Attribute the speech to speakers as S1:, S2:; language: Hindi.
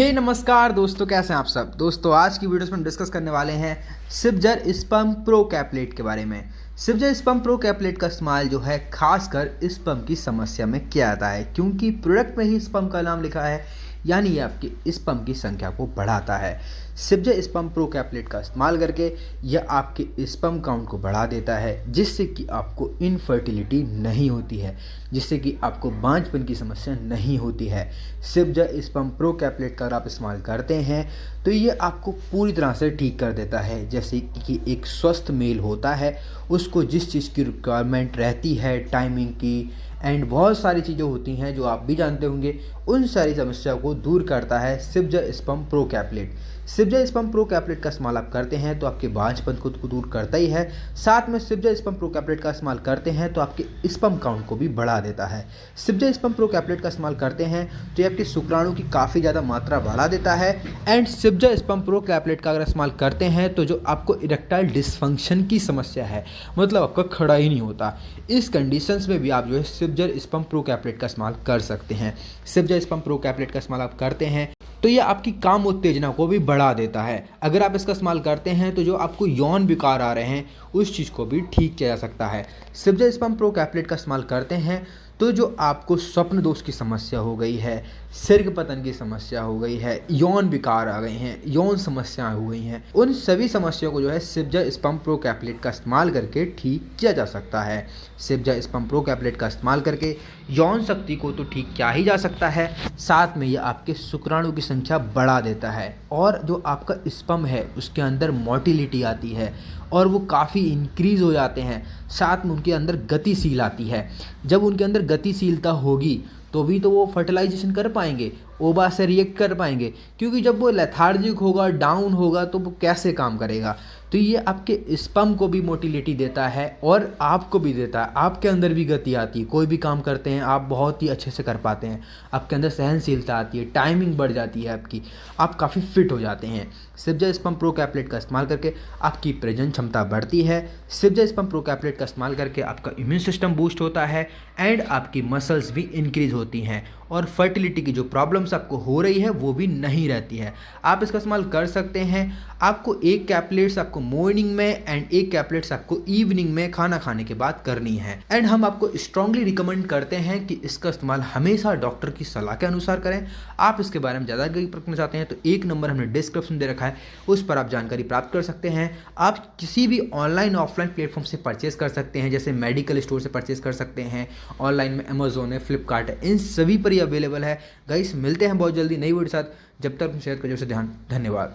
S1: हे नमस्कार दोस्तों, कैसे हैं आप सब। दोस्तों आज की वीडियो में हम डिस्कस करने वाले हैं सिप्जर स्पम प्रो कैपलेट के बारे में। सिप्जर स्पम प्रो कैपलेट का इस्तेमाल जो है खासकर स्पम की समस्या में किया जाता है, क्योंकि प्रोडक्ट में ही स्पम का नाम लिखा है, यानी ये आपकी स्पम की संख्या को बढ़ाता है। सिप्जर स्पम प्रो कैपलेट का इस्तेमाल करके यह आपके स्पम काउंट को बढ़ा देता है, जिससे कि आपको इनफर्टिलिटी नहीं होती है, जिससे कि आपको बांझपन की समस्या नहीं होती है। सिप्जर स्पम प्रो कैपलेट का अगर आप इस्तेमाल करते हैं तो ये आपको पूरी तरह से ठीक कर देता है। जैसे कि एक स्वस्थ मेल होता है, उसको जिस चीज़ की रिक्वायरमेंट रहती है, टाइमिंग की एंड बहुत सारी चीज़ें होती हैं जो आप भी जानते होंगे, उन सारी समस्या को दूर करता है सिप्जर स्पम प्रो कैपलेट। सिप्जर स्पम प्रो कैपलेट का इस्तेमाल आप करते हैं तो आपके बांझपन को दूर करता ही है, साथ में सिप्जर स्पम प्रो कैपलेट का इस्तेमाल करते हैं तो आपके स्पम काउंट को भी बढ़ा देता है। सिप्जर स्पम प्रो कैपलेट का इस्तेमाल करते हैं तो ये आपके शुक्राणु की काफ़ी ज़्यादा मात्रा बढ़ा देता है। एंड सिप्जर स्पम प्रो कैपलेट का अगर इस्तेमाल करते हैं तो जो आपको इरेक्टाइल डिसफंक्शन की समस्या है, मतलब आपका खड़ा ही नहीं होता, इस कंडीशंस में भी आप जो है सिप्जर स्पम प्रो कैपलेट का इस्तेमाल कर सकते हैं। सिप्जर स्पम प्रो कैपलेट का इस्तेमाल आप करते हैं तो ये आपकी काम उत्तेजना को भी बढ़ा देता है। अगर आप इसका इस्तेमाल करते हैं तो जो आपको यौन विकार आ रहे हैं उस चीज़ को भी ठीक किया जा सकता है। सिप्जर स्पम प्रो कैपलेट का इस्तेमाल करते हैं तो जो आपको स्वप्न दोष की समस्या हो गई है, सिर पतन की समस्या हो गई है, यौन विकार आ गए हैं, यौन समस्याएं हो गई हैं, उन सभी समस्याओं को जो है सिप्जर स्पम प्रो कैपलेट का इस्तेमाल करके ठीक किया जा सकता है। सिप्जर स्पम प्रो कैपलेट का इस्तेमाल करके यौन शक्ति को तो ठीक किया ही जा सकता है, साथ में ये आपके शुक्राणु की संख्या बढ़ा देता है और जो आपका स्पम है उसके अंदर मोटिलिटी आती है और वो काफ़ी इंक्रीज़ हो जाते हैं, साथ में उनके अंदर गतिशील आती है। जब उनके अंदर गतिशीलता होगी तो भी तो वो फर्टिलाइजेशन कर पाएंगे, ओवा से रिएक्ट कर पाएंगे, क्योंकि जब वो लेथार्जिक होगा, डाउन होगा, तो वो कैसे काम करेगा। तो ये आपके स्पम को भी मोटिलिटी देता है और आपको भी देता है, आपके अंदर भी गति आती है, कोई भी काम करते हैं आप बहुत ही अच्छे से कर पाते हैं, आपके अंदर सहनशीलता आती है, टाइमिंग बढ़ जाती है आपकी, आप काफ़ी फिट हो जाते हैं। सिप्जर स्पम प्रो कैपलेट का इस्तेमाल करके आपकी प्रजनन क्षमता बढ़ती है। सिप्जर स्पम प्रो कैपलेट का इस्तेमाल करके आपका इम्यून सिस्टम बूस्ट होता है एंड आपकी मसल्स भी इंक्रीज होती हैं और फर्टिलिटी की जो प्रॉब्लम्स आपको हो रही है वो भी नहीं रहती है। आप इसका इस्तेमाल कर सकते हैं। आपको एक कैपलेट्स आपको मॉर्निंग में एंड एक कैपलेट्स आपको इवनिंग में खाना खाने के बाद करनी है। एंड हम आपको स्ट्रांगली रिकमेंड करते हैं कि इसका इस्तेमाल हमेशा डॉक्टर की सलाह के अनुसार करें। आप इसके बारे में ज़्यादा जानकारी चाहते हैं तो एक नंबर हमने डिस्क्रिप्शन दे रखा है, उस पर आप जानकारी प्राप्त कर सकते हैं। आप किसी भी ऑनलाइन ऑफलाइन प्लेटफॉर्म से परचेज कर सकते हैं, जैसे मेडिकल स्टोर से परचेज कर सकते हैं, ऑनलाइन में अमेजोन है, फ्लिपकार्ट है, इन सभी पर ही अवेलेबल है। गाइस मिलते हैं बहुत जल्दी नई वीडियो के साथ, जब तक सेहत का जो से ध्यान। धन्यवाद।